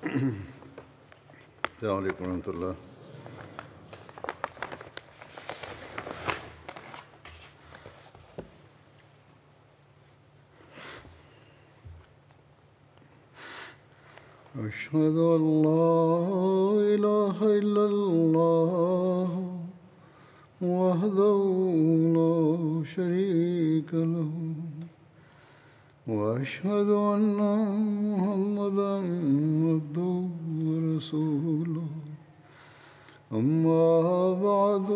السلام عليكم ورحمة الله. أشهد أن لا إله إلا الله وحده لا شريك له وأشهد أن محمدا عبده ورسوله أما بعد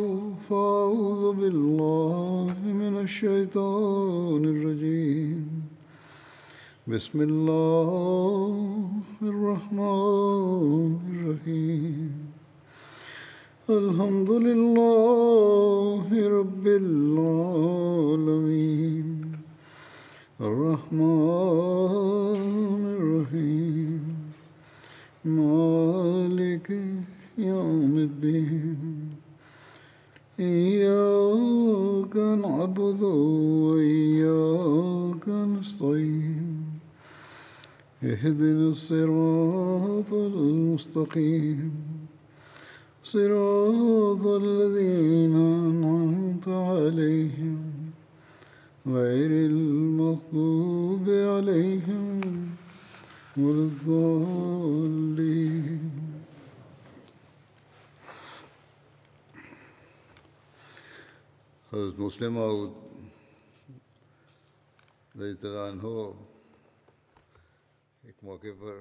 فأعوذ بالله من الشيطان الرجيم بسم الله الرحمن الرحيم الحمد لله رب العالمين الرحمن الرحيم مالك يوم الدين إياك نعبد وإياك نستعين اهدنا الصراط المستقيم صراط الذين أنعمت عليهم غير المغضوب عليهم ولا الضالين. حضرت مسلم موعود رضی اللہ عنہ ایک موقع پر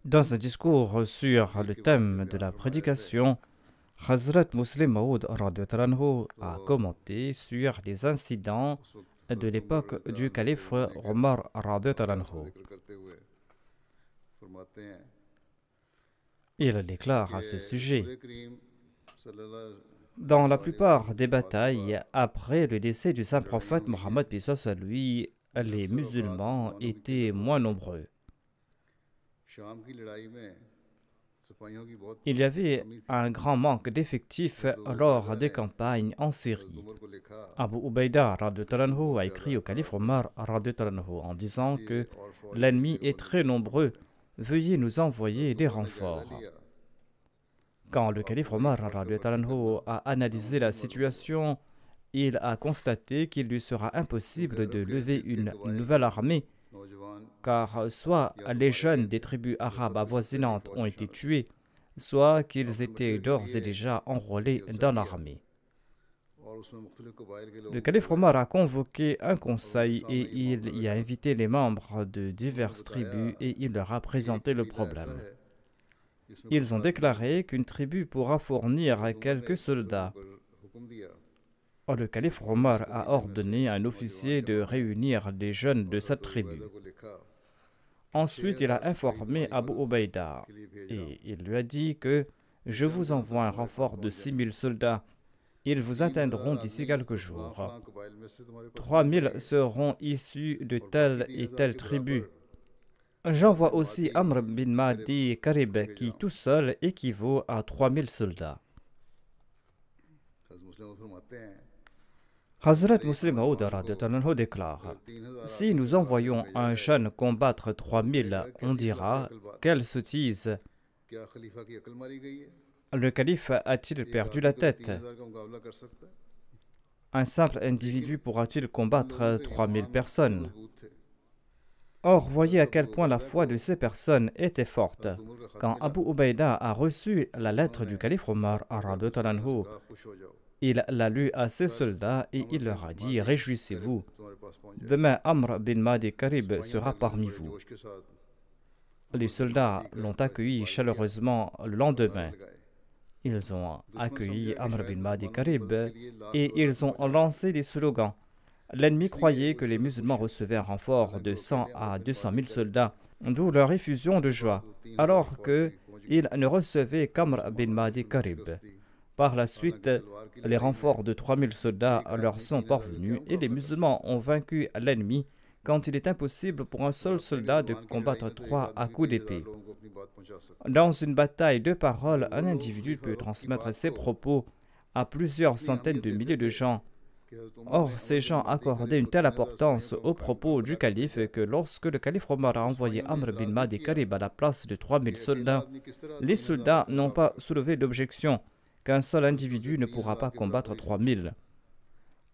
Dans un discours sur le thème de la prédication, Hazrat Muslim Maud a commenté sur les incidents de l'époque du calife Omar. Il déclare à ce sujet: dans la plupart des batailles, après le décès du saint prophète Mohammed, paix soit lui, les musulmans étaient moins nombreux. Il y avait un grand manque d'effectifs lors des campagnes en Syrie. Abu Ubaïda a écrit au calife Omar en disant que l'ennemi est très nombreux, veuillez nous envoyer des renforts. Quand le calife Omar a analysé la situation, il a constaté qu'il lui sera impossible de lever une nouvelle armée, car soit les jeunes des tribus arabes avoisinantes ont été tués, soit qu'ils étaient d'ores et déjà enrôlés dans l'armée. Le calife Omar a convoqué un conseil et il y a invité les membres de diverses tribus et il leur a présenté le problème. Ils ont déclaré qu'une tribu pourra fournir quelques soldats. Le calife Omar a ordonné à un officier de réunir les jeunes de cette tribu. Ensuite, il a informé Abu Ubaïda et il lui a dit que « Je vous envoie un renfort de 6000 soldats. Ils vous atteindront d'ici quelques jours. 3000 seront issus de telle et telle tribu. J'envoie aussi Amr bin Mahdi Karib qui tout seul équivaut à 3000 soldats. » Hazrat Muslim Maud déclare: si nous envoyons un jeune combattre 3000, on dira quelle sottise. Le calife a-t-il perdu la tête? Un simple individu pourra-t-il combattre 3000 personnes? Or, voyez à quel point la foi de ces personnes était forte. Quand Abu Ubaïda a reçu la lettre du calife Omar, il l'a lu à ses soldats et il leur a dit: réjouissez-vous, demain Amr bin Mahdi Karib sera parmi vous. Les soldats l'ont accueilli chaleureusement le lendemain. Ils ont accueilli Amr bin Mahdi Karib et ils ont lancé des slogans. L'ennemi croyait que les musulmans recevaient un renfort de 100 à 200 000 soldats, d'où leur effusion de joie, alors qu'ils ne recevaient qu'Amr bin Mahdi Karib. Par la suite, les renforts de 3000 soldats leur sont parvenus et les musulmans ont vaincu l'ennemi quand il est impossible pour un seul soldat de combattre 3 à coups d'épée. Dans une bataille de parole, un individu peut transmettre ses propos à plusieurs centaines de milliers de gens Or, ces gens accordaient une telle importance aux propos du calife que lorsque le calife Omar a envoyé Amr bin Mahdi Karib à la place de 3000 soldats, les soldats n'ont pas soulevé d'objection qu'un seul individu ne pourra pas combattre 3000.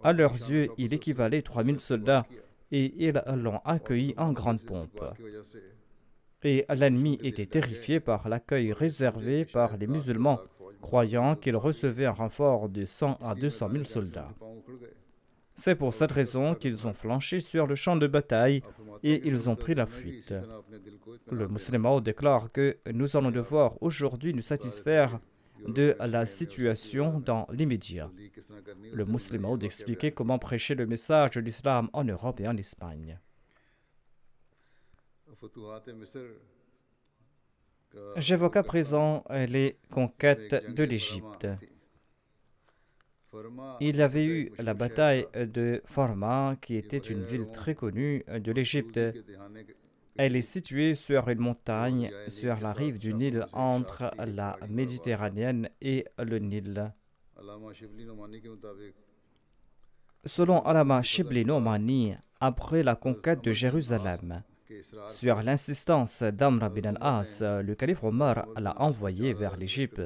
À leurs yeux, il équivalait 3000 soldats et ils l'ont accueilli en grande pompe. Et l'ennemi était terrifié par l'accueil réservé par les musulmans, croyant qu'ils recevaient un renfort de 100 à 200 000 soldats. C'est pour cette raison qu'ils ont flanché sur le champ de bataille et ils ont pris la fuite. Le musulman déclare que nous allons devoir aujourd'hui nous satisfaire de la situation dans l'immédiat. Le musulman expliquait comment prêcher le message de l'islam en Europe et en Espagne. J'évoque à présent les conquêtes de l'Égypte. Il y avait eu la bataille de Farma, qui était une ville très connue de l'Égypte. Elle est située sur une montagne sur la rive du Nil entre la Méditerranée et le Nil. Selon Allama Shibli Nomani, après la conquête de Jérusalem, sur l'insistance d'Amr bin al-As, le calife Omar l'a envoyé vers l'Égypte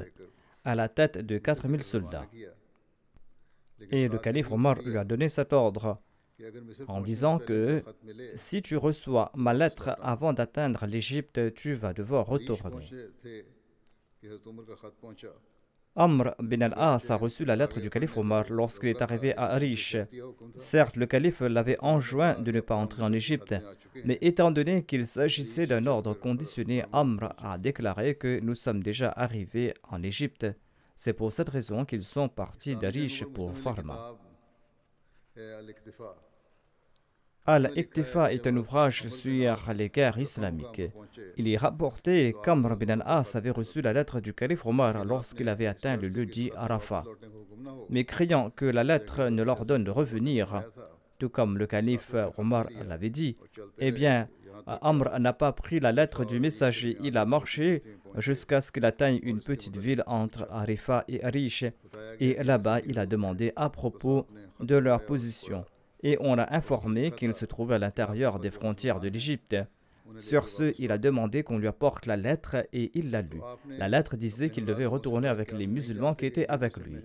à la tête de 4000 soldats. Et le calife Omar lui a donné cet ordre en disant que si tu reçois ma lettre avant d'atteindre l'Égypte, tu vas devoir retourner. Amr bin al-As a reçu la lettre du calife Omar lorsqu'il est arrivé à Arish. Certes, le calife l'avait enjoint de ne pas entrer en Égypte, mais étant donné qu'il s'agissait d'un ordre conditionné, Amr a déclaré que nous sommes déjà arrivés en Égypte. C'est pour cette raison qu'ils sont partis d'Arish pour Farma. Al-Iqtifa est un ouvrage sur les guerres islamiques. Il est rapporté qu'Amr bin al-As avait reçu la lettre du calife Omar lorsqu'il avait atteint le lieu dit Arafat. Mais craignant que la lettre ne l'ordonne de revenir, tout comme le calife Omar l'avait dit, eh bien, Amr n'a pas pris la lettre du messager. Il a marché jusqu'à ce qu'il atteigne une petite ville entre Arifa et Arish. Et là-bas, il a demandé à propos de leur position. Et on l'a informé qu'il se trouvait à l'intérieur des frontières de l'Égypte. Sur ce, il a demandé qu'on lui apporte la lettre et il l'a lue. La lettre disait qu'il devait retourner avec les musulmans qui étaient avec lui.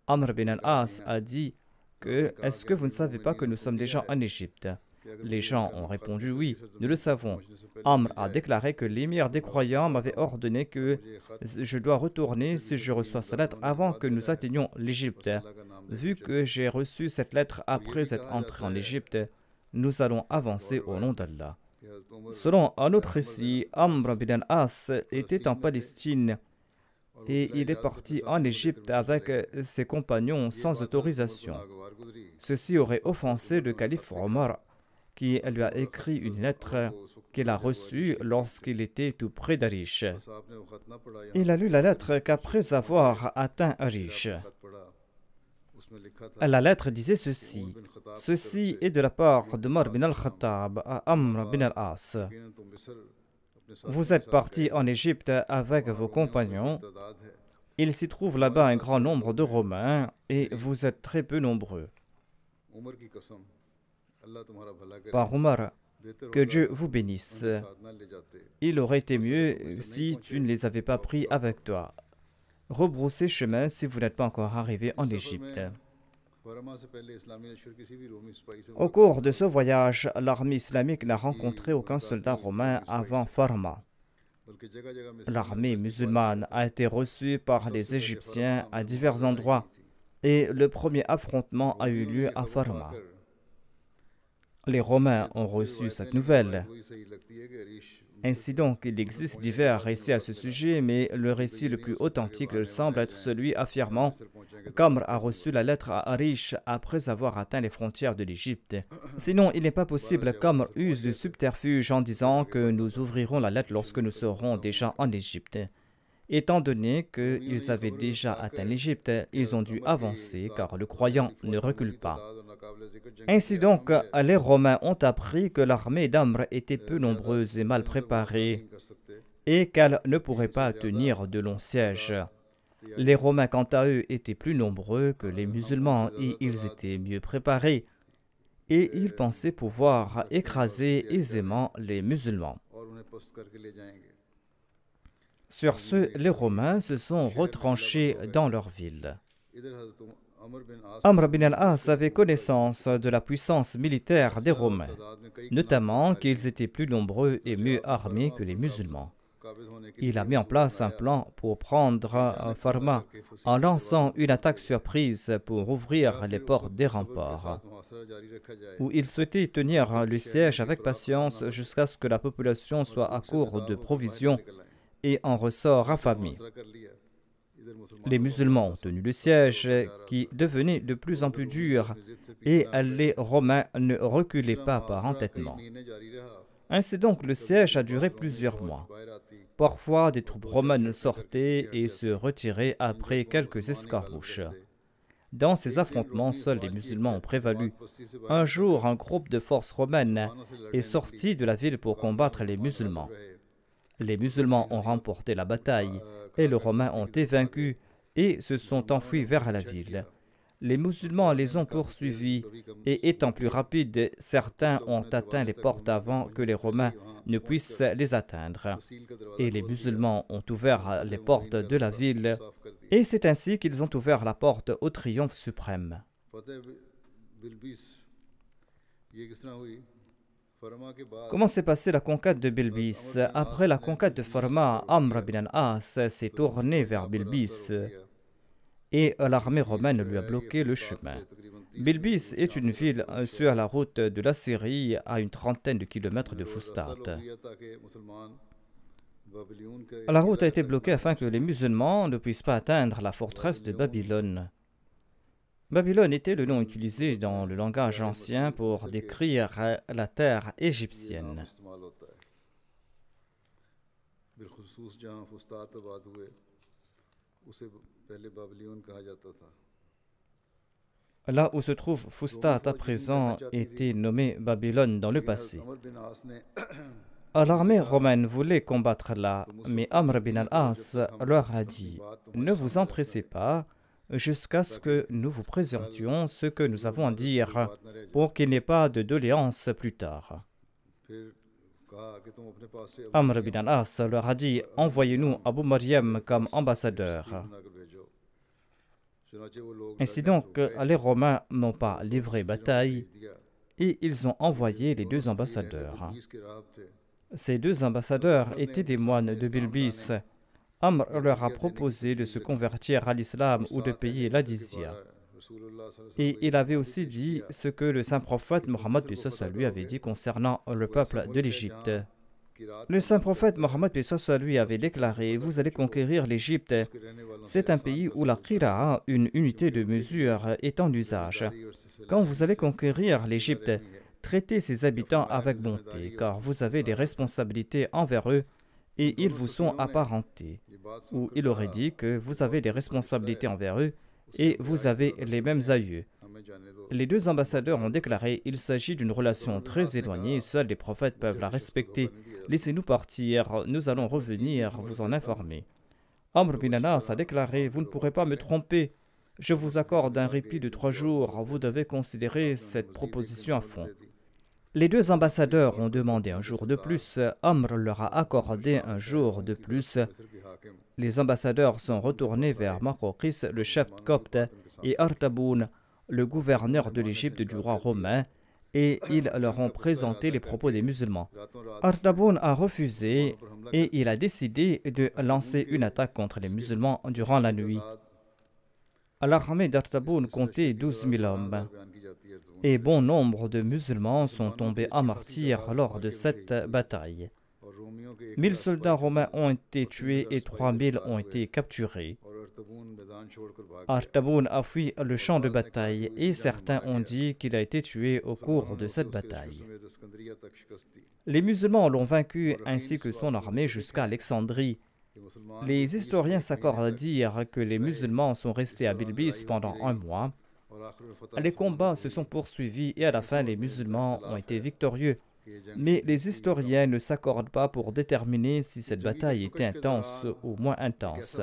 Amr bin al-As a dit que « Est-ce que vous ne savez pas que nous sommes déjà en Égypte ?» Les gens ont répondu « Oui, nous le savons. » Amr a déclaré que l'émir des croyants m'avait ordonné que je dois retourner si je reçois sa lettre avant que nous atteignions l'Égypte. Vu que j'ai reçu cette lettre après être entré en Égypte, nous allons avancer au nom d'Allah. Selon un autre récit, Amr bin al-As était en Palestine et il est parti en Égypte avec ses compagnons sans autorisation. Ceci aurait offensé le calife Omar qui lui a écrit une lettre qu'il a reçue lorsqu'il était tout près d'Arish. Il a lu la lettre qu'après avoir atteint Arish. La lettre disait ceci. Ceci est de la part de Omar bin al-Khattab à Amr bin al-As. Vous êtes partis en Égypte avec vos compagnons. Il s'y trouve là-bas un grand nombre de Romains et vous êtes très peu nombreux. Par Omar, que Dieu vous bénisse. Il aurait été mieux si tu ne les avais pas pris avec toi. Rebroussez chemin si vous n'êtes pas encore arrivé en Égypte. Au cours de ce voyage, l'armée islamique n'a rencontré aucun soldat romain avant Farma. L'armée musulmane a été reçue par les Égyptiens à divers endroits et le premier affrontement a eu lieu à Farma. Les Romains ont reçu cette nouvelle. Ainsi donc, il existe divers récits à ce sujet, mais le récit le plus authentique semble être celui affirmant qu'Amr a reçu la lettre à Arish après avoir atteint les frontières de l'Égypte. Sinon, il n'est pas possible qu'Amr use de subterfuge en disant que nous ouvrirons la lettre lorsque nous serons déjà en Égypte. Étant donné qu'ils avaient déjà atteint l'Égypte, ils ont dû avancer car le croyant ne recule pas. Ainsi donc, les Romains ont appris que l'armée d'Amr était peu nombreuse et mal préparée et qu'elle ne pourrait pas tenir de longs sièges. Les Romains, quant à eux, étaient plus nombreux que les musulmans et ils étaient mieux préparés. Et ils pensaient pouvoir écraser aisément les musulmans. Sur ce, les Romains se sont retranchés dans leur ville. Amr bin al-As avait connaissance de la puissance militaire des Romains, notamment qu'ils étaient plus nombreux et mieux armés que les musulmans. Il a mis en place un plan pour prendre Farma en lançant une attaque surprise pour ouvrir les portes des remparts, où il souhaitait tenir le siège avec patience jusqu'à ce que la population soit à court de provisions et en ressort affamée. Les musulmans ont tenu le siège qui devenait de plus en plus dur et les Romains ne reculaient pas par entêtement. Ainsi donc, le siège a duré plusieurs mois. Parfois, des troupes romaines sortaient et se retiraient après quelques escarmouches. Dans ces affrontements, seuls les musulmans ont prévalu. Un jour, un groupe de forces romaines est sorti de la ville pour combattre les musulmans. Les musulmans ont remporté la bataille et les Romains ont été vaincus et se sont enfuis vers la ville. Les musulmans les ont poursuivis et étant plus rapides, certains ont atteint les portes avant que les Romains ne puissent les atteindre. Et les musulmans ont ouvert les portes de la ville et c'est ainsi qu'ils ont ouvert la porte au triomphe suprême. Comment s'est passée la conquête de Bilbis? Après la conquête de Farma, Amr bin al-As s'est tourné vers Bilbis et l'armée romaine lui a bloqué le chemin. Bilbis est une ville sur la route de la Syrie à une trentaine de kilomètres de Fustat. La route a été bloquée afin que les musulmans ne puissent pas atteindre la forteresse de Babylone. Babylone était le nom utilisé dans le langage ancien pour décrire la terre égyptienne. Là où se trouve Fustat à présent était nommé Babylone dans le passé. L'armée romaine voulait combattre là, mais Amr bin al-As leur a dit « Ne vous empressez pas jusqu'à ce que nous vous présentions ce que nous avons à dire pour qu'il n'y ait pas de doléances plus tard. » Amr bin al-As leur a dit « Envoyez-nous Abu Maryam comme ambassadeur. » Ainsi donc, les Romains n'ont pas livré bataille et ils ont envoyé les deux ambassadeurs. Ces deux ambassadeurs étaient des moines de Bilbis. Amr leur a proposé de se convertir à l'islam ou de payer la jizya. Et il avait aussi dit ce que le saint prophète Mohammed lui avait dit concernant le peuple de l'Égypte. Le saint prophète Mohammed lui avait déclaré « Vous allez conquérir l'Égypte. C'est un pays où la qira'a, une unité de mesure, est en usage. Quand vous allez conquérir l'Égypte, traitez ses habitants avec bonté, car vous avez des responsabilités envers eux et ils vous sont apparentés. » Ou il aurait dit que vous avez des responsabilités envers eux et vous avez les mêmes aïeux. Les deux ambassadeurs ont déclaré « Il s'agit d'une relation très éloignée, seuls les prophètes peuvent la respecter. Laissez-nous partir, nous allons revenir vous en informer. » Amr bin al-As a déclaré « Vous ne pourrez pas me tromper. Je vous accorde un répit de 3 jours. Vous devez considérer cette proposition à fond. » Les deux ambassadeurs ont demandé un jour de plus. Amr leur a accordé un jour de plus. Les ambassadeurs sont retournés vers Makhokis, le chef copte, et Artaboun, le gouverneur de l'Égypte du roi romain, et ils leur ont présenté les propos des musulmans. Artaboun a refusé et il a décidé de lancer une attaque contre les musulmans durant la nuit. L'armée d'Artaboun comptait 12 000 hommes. Et bon nombre de musulmans sont tombés à martyrs lors de cette bataille. 1000 soldats romains ont été tués et 3000 ont été capturés. Artaboun a fui le champ de bataille et certains ont dit qu'il a été tué au cours de cette bataille. Les musulmans l'ont vaincu ainsi que son armée jusqu'à Alexandrie. Les historiens s'accordent à dire que les musulmans sont restés à Bilbis pendant 1 mois. Les combats se sont poursuivis et à la fin les musulmans ont été victorieux. Mais les historiens ne s'accordent pas pour déterminer si cette bataille était intense ou moins intense.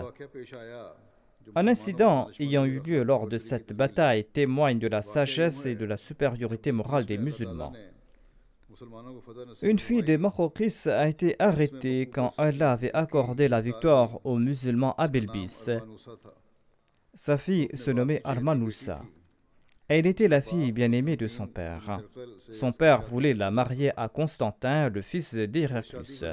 Un incident ayant eu lieu lors de cette bataille témoigne de la sagesse et de la supériorité morale des musulmans. Une fille de Makhawqis a été arrêtée quand Allah avait accordé la victoire aux musulmans à Bilbis. Sa fille se nommait Armanoussa. Elle était la fille bien-aimée de son père. Son père voulait la marier à Constantin, le fils d'Héraclus.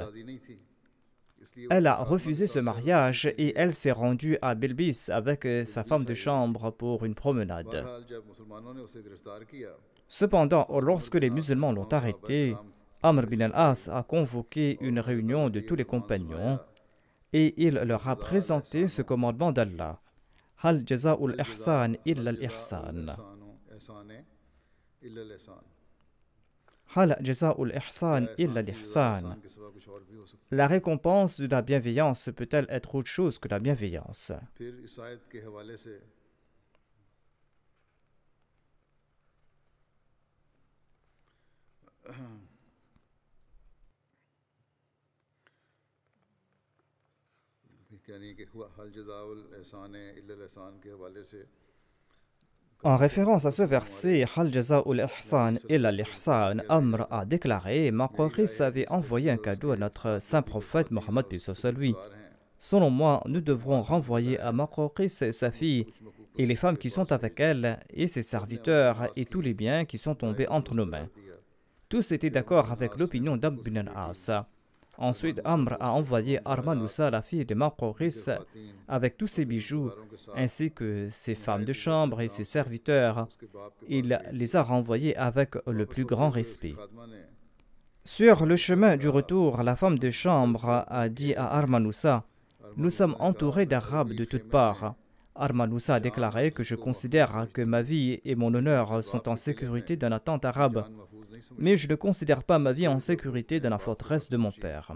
Elle a refusé ce mariage et elle s'est rendue à Bilbis avec sa femme de chambre pour une promenade. Cependant, lorsque les musulmans l'ont arrêtée, Amr bin al-As a convoqué une réunion de tous les compagnons et il leur a présenté ce commandement d'Allah. Hal jaza'ul ihsan illa al-ihsan. Hal jaza'ul ihsan illa al-ihsan. La récompense de la bienveillance peut-elle être autre chose que la bienveillance? En référence à ce verset, Hal jaza'ul ihsan illa al-ihsan, Amr a déclaré: Makhawqis avait envoyé un cadeau à notre saint prophète Mohammed lui. Selon moi, nous devrons renvoyer à Makhawqis sa fille et les femmes qui sont avec elle et ses serviteurs et tous les biens qui sont tombés entre nos mains. Tous étaient d'accord avec l'opinion d'Amr bin al-As. Ensuite, Amr a envoyé Armanoussa, la fille de Makhawqis, avec tous ses bijoux, ainsi que ses femmes de chambre et ses serviteurs. Il les a renvoyés avec le plus grand respect. Sur le chemin du retour, la femme de chambre a dit à Armanoussa: Nous sommes entourés d'Arabes de toutes parts. Armanoussa a déclaré que je considère que ma vie et mon honneur sont en sécurité dans la tente arabe, mais je ne considère pas ma vie en sécurité dans la forteresse de mon père.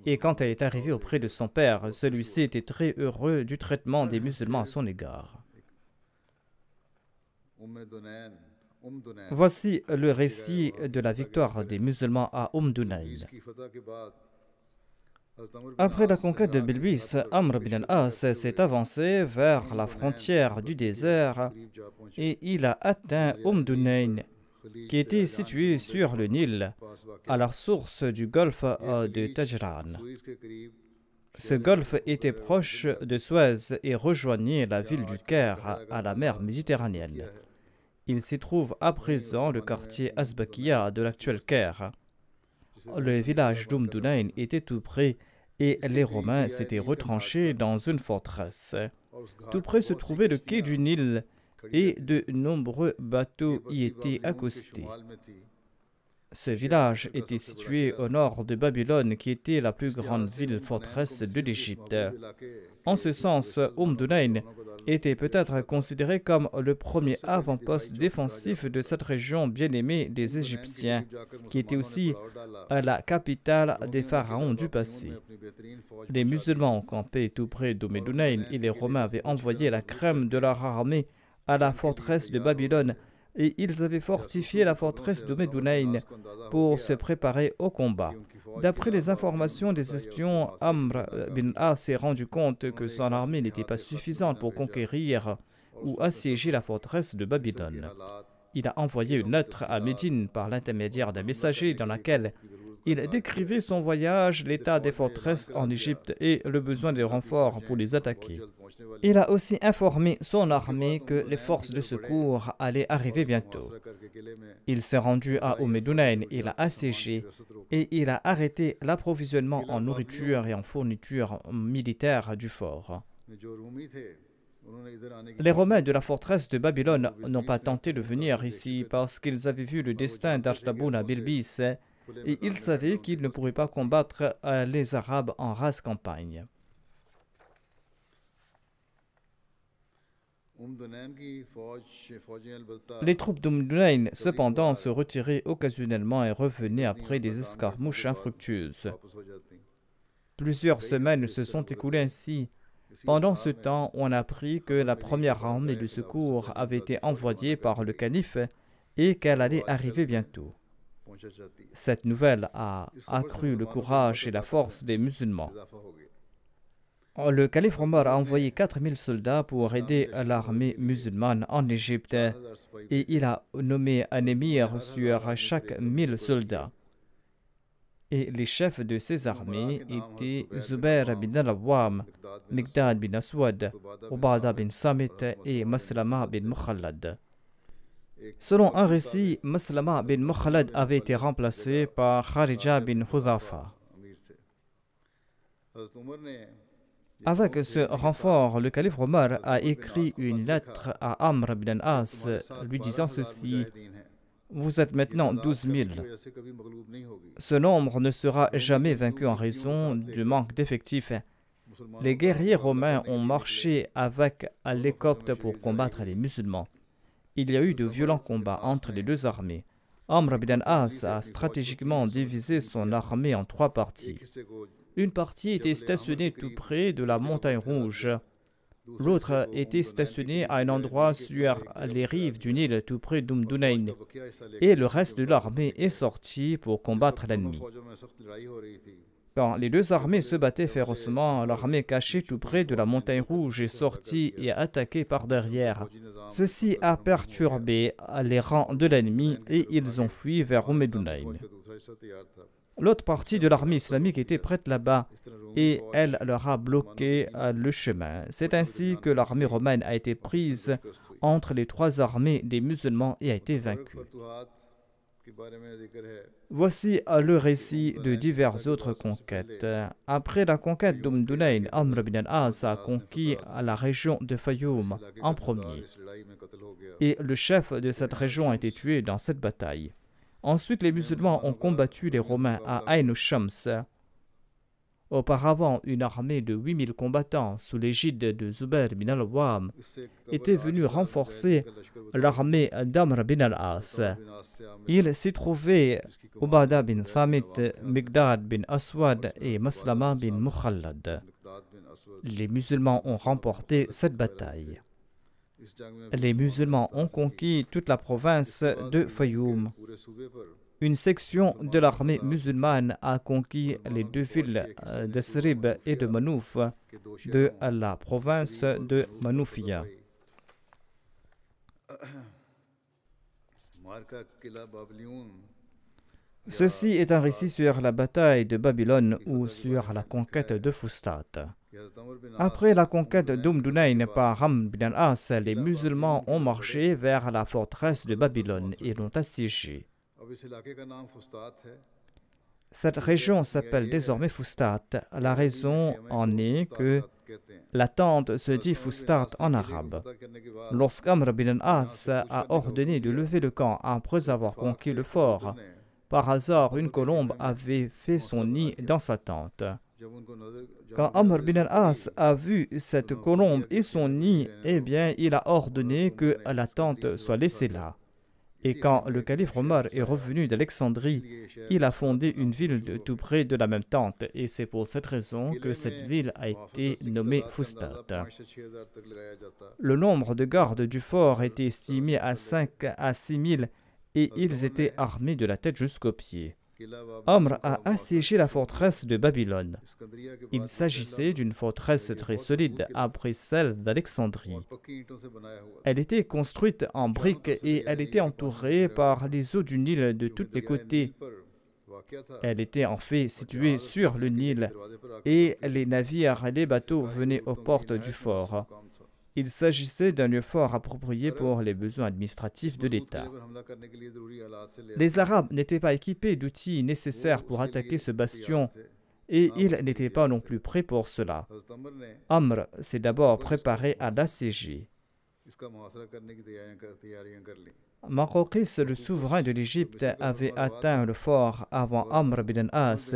Et quand elle est arrivée auprès de son père, celui-ci était très heureux du traitement des musulmans à son égard. Voici le récit de la victoire des musulmans à Dunayn. Après la conquête de Bilbis, Amr bin al-As s'est avancé vers la frontière du désert et il a atteint Dunayn, qui était situé sur le Nil, à la source du golfe de Tajran. Ce golfe était proche de Suez et rejoignait la ville du Caire à la mer Méditerranéenne. Il s'y trouve à présent le quartier Azbakiya de l'actuel Caire. Le village Dunayn était tout près et les Romains s'étaient retranchés dans une forteresse. Tout près se trouvait le quai du Nil et de nombreux bateaux y étaient accostés. Ce village était situé au nord de Babylone, qui était la plus grande ville forteresse de l'Égypte. En ce sens, Dunayn était peut-être considéré comme le premier avant-poste défensif de cette région bien-aimée des Égyptiens, qui était aussi la capitale des pharaons du passé. Les musulmans ont campé tout près Dunayn et les Romains avaient envoyé la crème de leur armée à la forteresse de Babylone et ils avaient fortifié la forteresse de Dunayn pour se préparer au combat. D'après les informations des espions, Amr bin al-As s'est rendu compte que son armée n'était pas suffisante pour conquérir ou assiéger la forteresse de Babylone. Il a envoyé une lettre à Médine par l'intermédiaire d'un messager dans laquelle il décrivait son voyage, l'état des forteresses en Égypte et le besoin de renforts pour les attaquer. Il a aussi informé son armée que les forces de secours allaient arriver bientôt. Il s'est rendu à Dunayn, il a assiégé et il a arrêté l'approvisionnement en nourriture et en fournitures militaires du fort. Les Romains de la forteresse de Babylone n'ont pas tenté de venir ici parce qu'ils avaient vu le destin d'Artaboun à Bilbis et ils savaient qu'ils ne pourraient pas combattre les Arabes en rase campagne. Les troupes d'Dunayn, cependant, se retiraient occasionnellement et revenaient après des escarmouches infructueuses. Plusieurs semaines se sont écoulées ainsi. Pendant ce temps, on a appris que la première armée de secours avait été envoyée par le calife et qu'elle allait arriver bientôt. Cette nouvelle a accru le courage et la force des musulmans. Le calife Omar a envoyé 4000 soldats pour aider l'armée musulmane en Égypte et il a nommé un émir sur chaque 1000 soldats. Et les chefs de ces armées étaient Zubair bin al-Awwam, Miqdad bin Aswad, Ubadah bin Samit et Maslama bin Mukhallad. Selon un récit, Maslama bin Mukhallad avait été remplacé par Kharija bin Hudhafa. Avec ce renfort, le calife Omar a écrit une lettre à Amr bin al-As lui disant ceci: vous êtes maintenant 12 000. Ce nombre ne sera jamais vaincu en raison du manque d'effectifs. Les guerriers romains ont marché avec les Coptes pour combattre les musulmans. Il y a eu de violents combats entre les deux armées. Amr bin al-As a stratégiquement divisé son armée en 3 parties. Une partie était stationnée tout près de la montagne rouge. L'autre était stationnée à un endroit sur les rives du Nil tout près d'Umdunayn. Et le reste de l'armée est sorti pour combattre l'ennemi. Quand les deux armées se battaient férocement, l'armée cachée tout près de la montagne rouge est sortie et a attaqué par derrière. Ceci a perturbé les rangs de l'ennemi et ils ont fui vers Umdunayn. L'autre partie de l'armée islamique était prête là-bas et elle leur a bloqué le chemin. C'est ainsi que l'armée romaine a été prise entre les 3 armées des musulmans et a été vaincue. Voici le récit de diverses autres conquêtes. Après la conquête d'Umdunayn, Amr bin al-As a conquis la région de Fayoum en premier. Et le chef de cette région a été tué dans cette bataille. Ensuite, les musulmans ont combattu les Romains à Ain al-Shams. Auparavant, une armée de 8000 combattants sous l'égide de Zubair bin al-Awwam était venue renforcer l'armée d'Amr bin al-As. Il s'y trouvait Ubadah bin Samit, Miqdad bin Aswad et Maslama bin Mukhallad. Les musulmans ont remporté cette bataille. Les musulmans ont conquis toute la province de Fayoum. Une section de l'armée musulmane a conquis les 2 villes de Srib et de Manouf de la province de Manoufia. Ceci est un récit sur la bataille de Babylone ou sur la conquête de Fustat. Après la conquête d'Umdunayn par Amr bin al-As, les musulmans ont marché vers la forteresse de Babylone et l'ont assiégée. Cette région s'appelle désormais Fustat. La raison en est que la tente se dit Fustat en arabe. Lorsqu'Amr bin al-As a ordonné de lever le camp après avoir conquis le fort, par hasard, une colombe avait fait son nid dans sa tente. Quand Amr bin al-As a vu cette colombe et son nid, eh bien, il a ordonné que la tente soit laissée là. Et quand le calife Omar est revenu d'Alexandrie, il a fondé une ville tout près de la même tente. Et c'est pour cette raison que cette ville a été nommée Fustat. Le nombre de gardes du fort était estimé à 5 à 6 000 et ils étaient armés de la tête jusqu'aux pieds. Amr a assiégé la forteresse de Babylone. Il s'agissait d'une forteresse très solide après celle d'Alexandrie. Elle était construite en briques et elle était entourée par les eaux du Nil de tous les côtés. Elle était en fait située sur le Nil et les navires et les bateaux venaient aux portes du fort. Il s'agissait d'un lieu fort approprié pour les besoins administratifs de l'État. Les Arabes n'étaient pas équipés d'outils nécessaires pour attaquer ce bastion et ils n'étaient pas non plus prêts pour cela. Amr s'est d'abord préparé à l'assiéger. Maqawqis, le souverain de l'Égypte, avait atteint le fort avant Amr bin al-As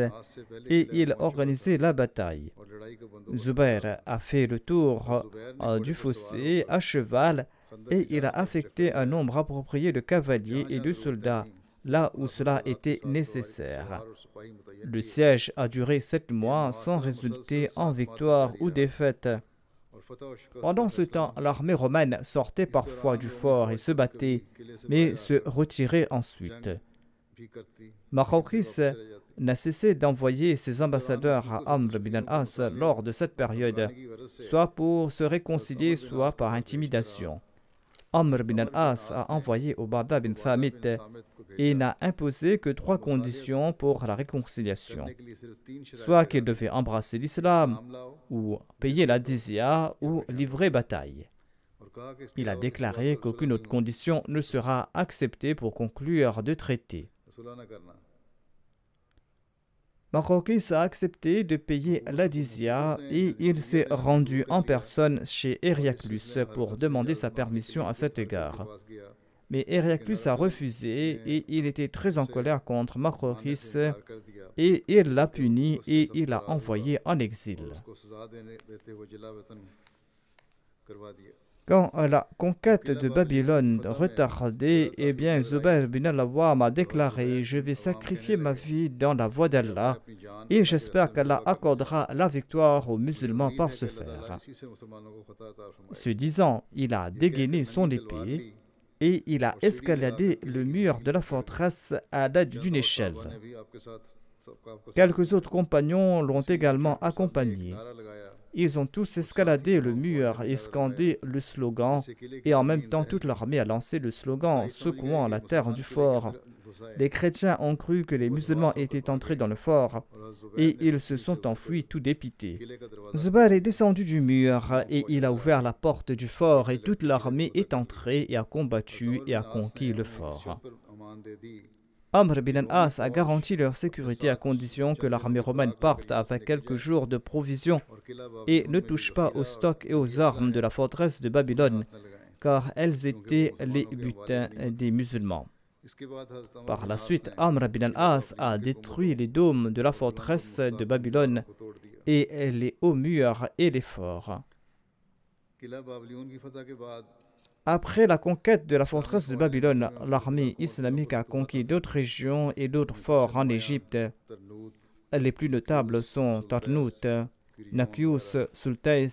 et il organisait la bataille. Zubair a fait le tour du fossé à cheval et il a affecté un nombre approprié de cavaliers et de soldats là où cela était nécessaire. Le siège a duré 7 mois sans résulter en victoire ou défaite. Pendant ce temps, l'armée romaine sortait parfois du fort et se battait, mais se retirait ensuite. Makhawqis n'a cessé d'envoyer ses ambassadeurs à Amr bin al-As lors de cette période, soit pour se réconcilier, soit par intimidation. Amr bin al-As a envoyé Ubadah bin Thamit et n'a imposé que 3 conditions pour la réconciliation. Soit qu'il devait embrasser l'islam, ou payer la jizya, ou livrer bataille. Il a déclaré qu'aucune autre condition ne sera acceptée pour conclure de traité. Makhawqis a accepté de payer la jizya et il s'est rendu en personne chez Héraclius pour demander sa permission à cet égard. Mais Héraclius a refusé et il était très en colère contre Makhawqis et il l'a puni et il l'a envoyé en exil. Quand la conquête de Babylone retardait, Zubayr bin al-Awwam a déclaré « Je vais sacrifier ma vie dans la voie d'Allah et j'espère qu'Allah accordera la victoire aux musulmans par ce faire. » Ce disant, il a dégainé son épée et il a escaladé le mur de la forteresse à l'aide d'une échelle. Quelques autres compagnons l'ont également accompagné. Ils ont tous escaladé le mur et scandé le slogan, et en même temps toute l'armée a lancé le slogan, secouant la terre du fort. Les chrétiens ont cru que les musulmans étaient entrés dans le fort, et ils se sont enfuis tout dépités. Zubayr est descendu du mur, et il a ouvert la porte du fort, et toute l'armée est entrée et a combattu et a conquis le fort. Amr bin al-As a garanti leur sécurité à condition que l'armée romaine parte avec quelques jours de provisions et ne touche pas aux stocks et aux armes de la forteresse de Babylone, car elles étaient les butins des musulmans. Par la suite, Amr bin al-As a détruit les dômes de la forteresse de Babylone et les hauts murs et les forts. Après la conquête de la forteresse de Babylone, l'armée islamique a conquis d'autres régions et d'autres forts en Égypte. Les plus notables sont Tarnout, Nakius, Sultais,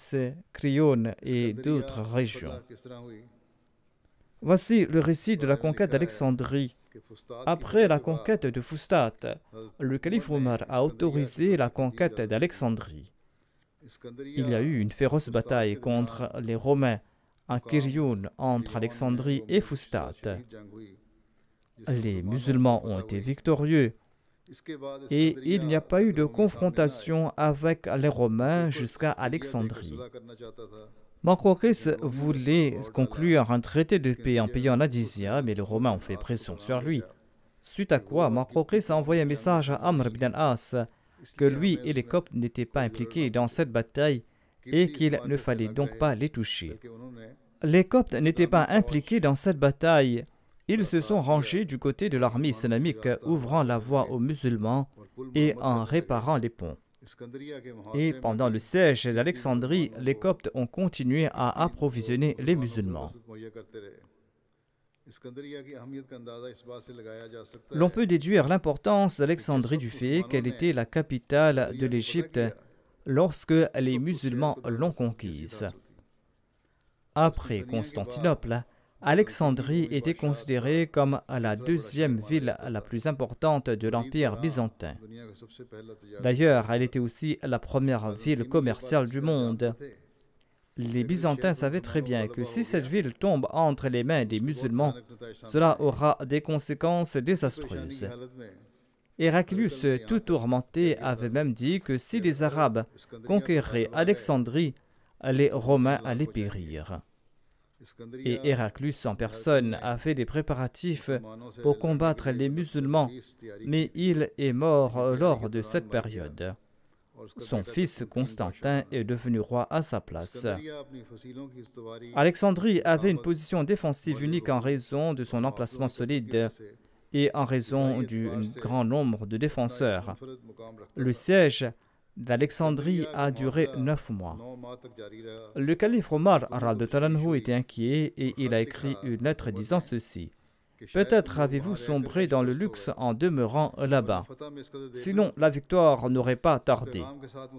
Krioun et d'autres régions. Voici le récit de la conquête d'Alexandrie. Après la conquête de Fustat, le calife Omar a autorisé la conquête d'Alexandrie. Il y a eu une féroce bataille contre les Romains à Kirioun, entre Alexandrie et Fustat. Les musulmans ont été victorieux et il n'y a pas eu de confrontation avec les Romains jusqu'à Alexandrie. Makhawqis voulait conclure un traité de paix en payant la jizya, mais les Romains ont fait pression sur lui. Suite à quoi, Makhawqis a envoyé un message à Amr bin al-As que lui et les Coptes n'étaient pas impliqués dans cette bataille et qu'il ne fallait donc pas les toucher. Les Coptes n'étaient pas impliqués dans cette bataille. Ils se sont rangés du côté de l'armée islamique, ouvrant la voie aux musulmans et en réparant les ponts. Et pendant le siège d'Alexandrie, les Coptes ont continué à approvisionner les musulmans. L'on peut déduire l'importance d'Alexandrie du fait qu'elle était la capitale de l'Égypte lorsque les musulmans l'ont conquise. Après Constantinople, Alexandrie était considérée comme la deuxième ville la plus importante de l'Empire byzantin. D'ailleurs, elle était aussi la première ville commerciale du monde. Les Byzantins savaient très bien que si cette ville tombe entre les mains des musulmans, cela aura des conséquences désastreuses. Héraclius, tout tourmenté, avait même dit que si les Arabes conquéraient Alexandrie, les Romains allaient périr. Et Héraclius en personne a fait des préparatifs pour combattre les musulmans, mais il est mort lors de cette période. Son fils Constantin est devenu roi à sa place. Alexandrie avait une position défensive unique en raison de son emplacement solide et en raison du grand nombre de défenseurs. Le siège d'Alexandrie a duré 9 mois. Le calife Omar était inquiet et il a écrit une lettre disant ceci: « Peut-être avez-vous sombré dans le luxe en demeurant là-bas. Sinon, la victoire n'aurait pas tardé.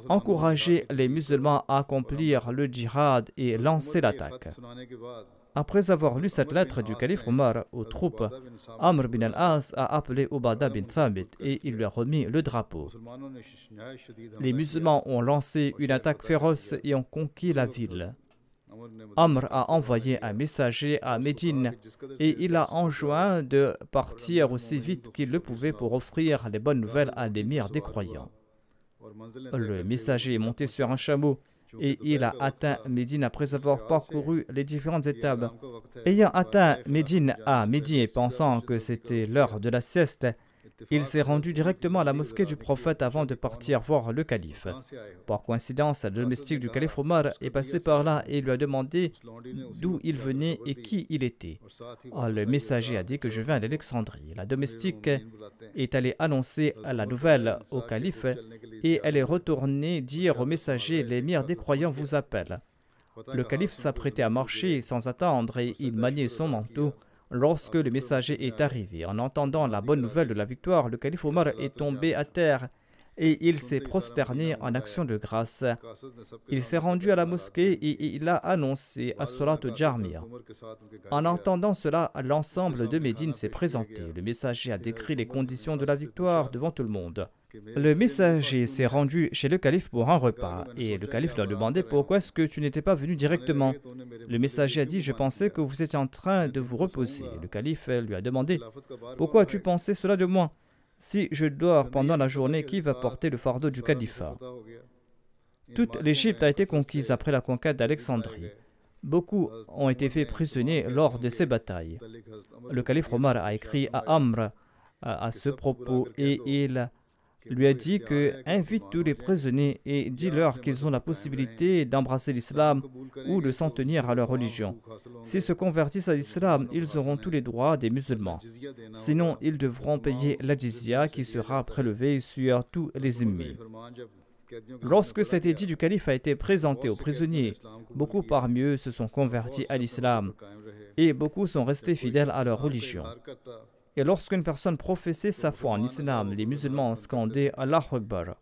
Encouragez les musulmans à accomplir le djihad et lancer l'attaque. » Après avoir lu cette lettre du calife Omar aux troupes, Amr bin al-As a appelé Ubadah bin Thabit et il lui a remis le drapeau. Les musulmans ont lancé une attaque féroce et ont conquis la ville. Amr a envoyé un messager à Médine et il a enjoint de partir aussi vite qu'il le pouvait pour offrir les bonnes nouvelles à l'émir des croyants. Le messager est monté sur un chameau et il a atteint Médine après avoir parcouru les différentes étapes. Ayant atteint Médine à midi et pensant que c'était l'heure de la sieste, il s'est rendu directement à la mosquée du prophète avant de partir voir le calife. Par coïncidence, le domestique du calife Omar est passé par là et lui a demandé d'où il venait et qui il était. Le messager a dit que je viens d'Alexandrie. La domestique est allée annoncer la nouvelle au calife et elle est retournée dire au messager: l'émir des croyants vous appelle. Le calife s'apprêtait à marcher sans attendre et il maniait son manteau. Lorsque le messager est arrivé, en entendant la bonne nouvelle de la victoire, le calife Omar est tombé à terre et il s'est prosterné en action de grâce. Il s'est rendu à la mosquée et il a annoncé as-salat al-Jarmiya. En entendant cela, l'ensemble de Médine s'est présenté. Le messager a décrit les conditions de la victoire devant tout le monde. Le messager s'est rendu chez le calife pour un repas et le calife lui a demandé: pourquoi est-ce que tu n'étais pas venu directement? Le messager a dit: je pensais que vous étiez en train de vous reposer. Le calife lui a demandé: pourquoi as-tu pensé cela de moi? Si je dors pendant la journée, qui va porter le fardeau du califat? Toute l'Égypte a été conquise après la conquête d'Alexandrie. Beaucoup ont été faits prisonniers lors de ces batailles. Le calife Omar a écrit à Amr à ce propos et il lui a dit que invite tous les prisonniers et dis-leur qu'ils ont la possibilité d'embrasser l'islam ou de s'en tenir à leur religion. S'ils se convertissent à l'islam, ils auront tous les droits des musulmans. Sinon, ils devront payer la jizya qui sera prélevée sur tous les ennemis. Lorsque cet édit du calife a été présenté aux prisonniers, beaucoup parmi eux se sont convertis à l'islam et beaucoup sont restés fidèles à leur religion. Et lorsqu'une personne professait sa foi en islam, les musulmans scandaient Allah Akbar.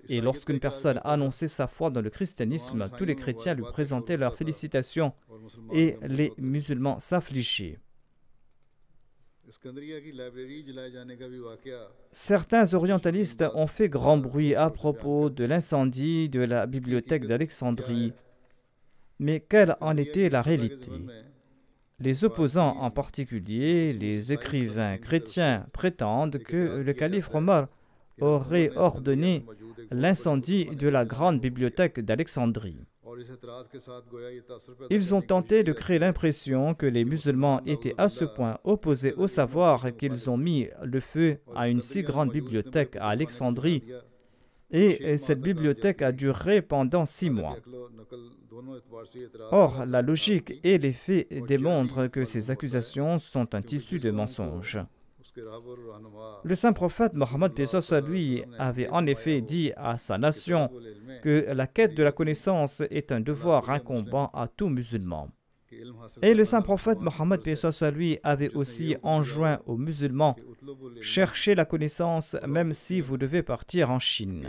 Et lorsqu'une personne annonçait sa foi dans le christianisme, tous les chrétiens lui présentaient leurs félicitations et les musulmans s'affligeaient. Certains orientalistes ont fait grand bruit à propos de l'incendie de la bibliothèque d'Alexandrie. Mais quelle en était la réalité? Les opposants, en particulier les écrivains chrétiens, prétendent que le calife Omar aurait ordonné l'incendie de la grande bibliothèque d'Alexandrie. Ils ont tenté de créer l'impression que les musulmans étaient à ce point opposés au savoir qu'ils ont mis le feu à une si grande bibliothèque à Alexandrie, et cette bibliothèque a duré pendant 6 mois. Or, la logique et les faits démontrent que ces accusations sont un tissu de mensonges. Le saint prophète Mohammed lui avait en effet dit à sa nation que la quête de la connaissance est un devoir incombant à tout musulman. Et le saint prophète Mohammed lui avait aussi enjoint aux musulmans: cherchez la connaissance même si vous devez partir en Chine.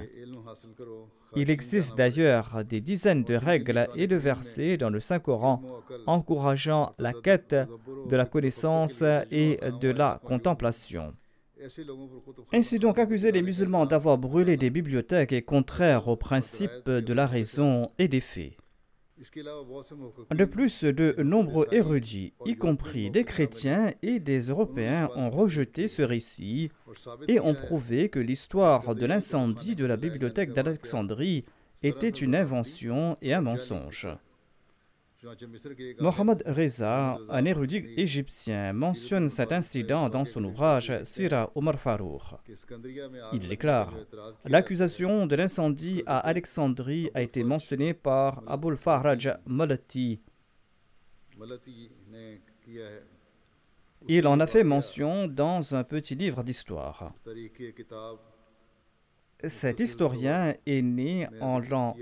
Il existe d'ailleurs des dizaines de règles et de versets dans le Saint-Coran encourageant la quête de la connaissance et de la contemplation. Ainsi donc, accuser les musulmans d'avoir brûlé des bibliothèques est contraire aux principes de la raison et des faits. De plus, de nombreux érudits, y compris des chrétiens et des Européens, ont rejeté ce récit et ont prouvé que l'histoire de l'incendie de la bibliothèque d'Alexandrie était une invention et un mensonge. Mohammad Reza, un érudit égyptien, mentionne cet incident dans son ouvrage Sira Omar Farouk. Il déclare: l'accusation de l'incendie à Alexandrie a été mentionnée par Abul Faraj Malati. Il en a fait mention dans un petit livre d'histoire. Cet historien est né en l'an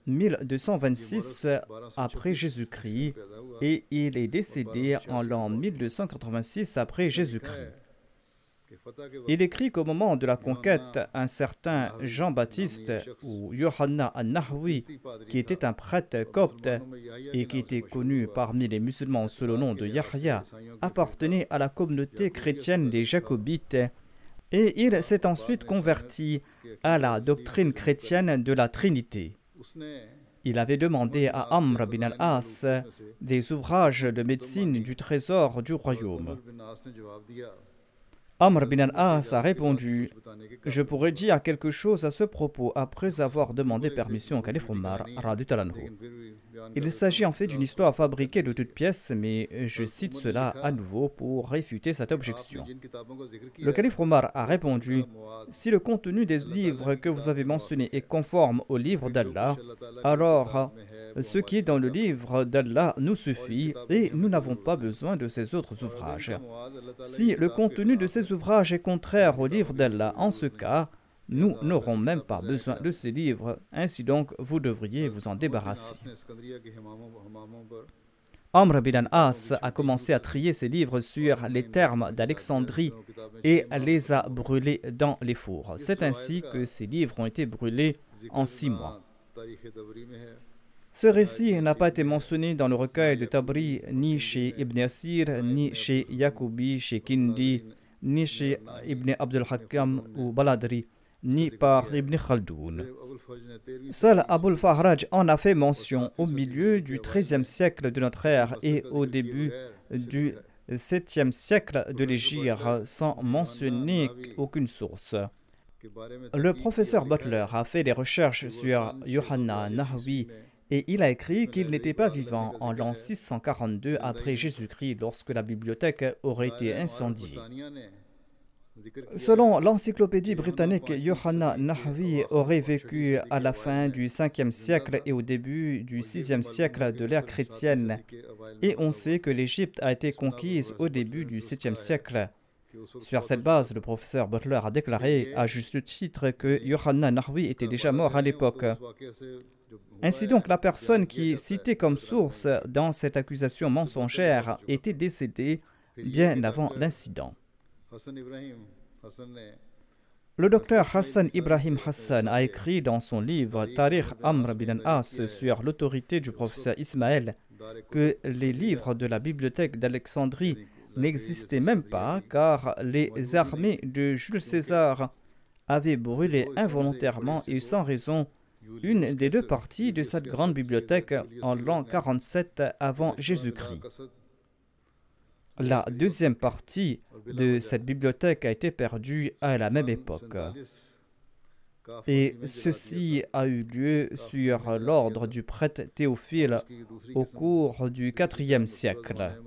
1226 après Jésus-Christ et il est décédé en l'an 1286 après Jésus-Christ. Il écrit qu'au moment de la conquête, un certain Jean-Baptiste ou Yohanna an-Nahwi, qui était un prêtre copte et qui était connu parmi les musulmans sous le nom de Yahya, appartenait à la communauté chrétienne des Jacobites et il s'est ensuite converti à la doctrine chrétienne de la Trinité. Il avait demandé à Amr bin al-As des ouvrages de médecine du trésor du royaume. Amr bin al-As a répondu « Je pourrais dire quelque chose à ce propos après avoir demandé permission au calife Omar. » Il s'agit en fait d'une histoire fabriquée de toutes pièces, mais je cite cela à nouveau pour réfuter cette objection. Le calife Omar a répondu « Si le contenu des livres que vous avez mentionnés est conforme au livre d'Allah, alors ce qui est dans le livre d'Allah nous suffit et nous n'avons pas besoin de ces autres ouvrages. Si le contenu de ces ouvrages est contraire au livre d'Allah, en ce cas, nous n'aurons même pas besoin de ces livres, ainsi donc vous devriez vous en débarrasser. » Amr bin al-As a commencé à trier ces livres sur les termes d'Alexandrie et les a brûlés dans les fours. C'est ainsi que ces livres ont été brûlés en 6 mois. Ce récit n'a pas été mentionné dans le recueil de Tabri, ni chez Ibn Asir, ni chez Yaqoubi, chez Kindi, ni chez Ibn Abdul Hakam ou Baladri, ni par Ibn Khaldoun. Seul Abul Fahraj en a fait mention au milieu du XIIIe siècle de notre ère et au début du 7e siècle de l'Hégire, sans mentionner aucune source. Le professeur Butler a fait des recherches sur Yohanna an-Nahwi et il a écrit qu'il n'était pas vivant en l'an 642 après Jésus-Christ lorsque la bibliothèque aurait été incendiée. Selon l'encyclopédie britannique, Yohanna an-Nahwi aurait vécu à la fin du 5e siècle et au début du 6e siècle de l'ère chrétienne, et on sait que l'Égypte a été conquise au début du 7e siècle. Sur cette base, le professeur Butler a déclaré à juste titre que Yohanna an-Nahwi était déjà mort à l'époque. Ainsi donc, la personne qui est citée comme source dans cette accusation mensongère était décédée bien avant l'incident. Le docteur Hassan Ibrahim Hassan a écrit dans son livre Tarikh Amr bin al-As sur l'autorité du professeur Ismaël que les livres de la bibliothèque d'Alexandrie n'existaient même pas car les armées de Jules César avaient brûlé involontairement et sans raison une des 2 parties de cette grande bibliothèque en l'an 47 avant Jésus-Christ. La 2e partie de cette bibliothèque a été perdue à la même époque. Et ceci a eu lieu sur l'ordre du prêtre Théophile au cours du 4e siècle.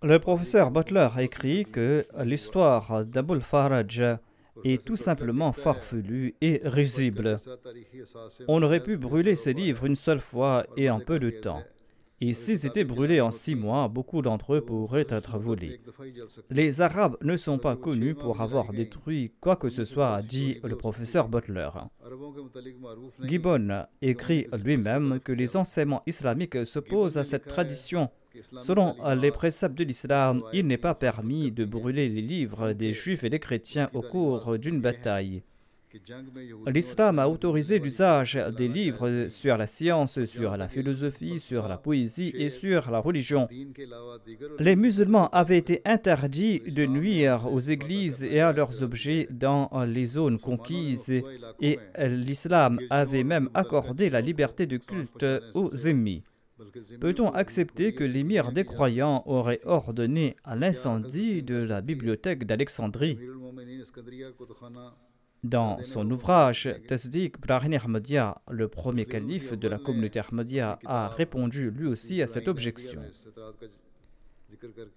Le professeur Butler écrit que l'histoire d'Abul Faraj est tout simplement farfelue et risible. On aurait pu brûler ces livres une seule fois et en peu de temps. Et s'ils étaient brûlés en 6 mois, beaucoup d'entre eux pourraient être volés. Les Arabes ne sont pas connus pour avoir détruit quoi que ce soit, a dit le professeur Butler. Gibbon écrit lui-même que les enseignements islamiques s'opposent à cette tradition. Selon les préceptes de l'islam, il n'est pas permis de brûler les livres des juifs et des chrétiens au cours d'une bataille. L'islam a autorisé l'usage des livres sur la science, sur la philosophie, sur la poésie et sur la religion. Les musulmans avaient été interdits de nuire aux églises et à leurs objets dans les zones conquises et l'islam avait même accordé la liberté de culte aux zimmis. Peut-on accepter que l'émir des croyants aurait ordonné l'incendie de la bibliothèque d'Alexandrie? Dans son ouvrage Tasdiq Brahini Ahmadiyya, le premier calife de la communauté Ahmadiyya a répondu lui aussi à cette objection.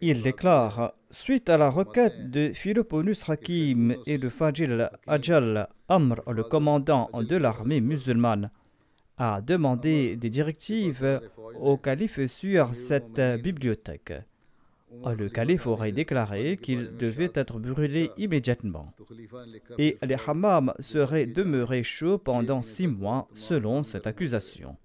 Il déclare « Suite à la requête de Philoponus Hakim et de Fajil Ajal, Amr, le commandant de l'armée musulmane, a demandé des directives au calife sur cette bibliothèque. Le calife aurait déclaré qu'il devait être brûlé immédiatement et les hammams seraient demeurés chauds pendant 6 mois selon cette accusation.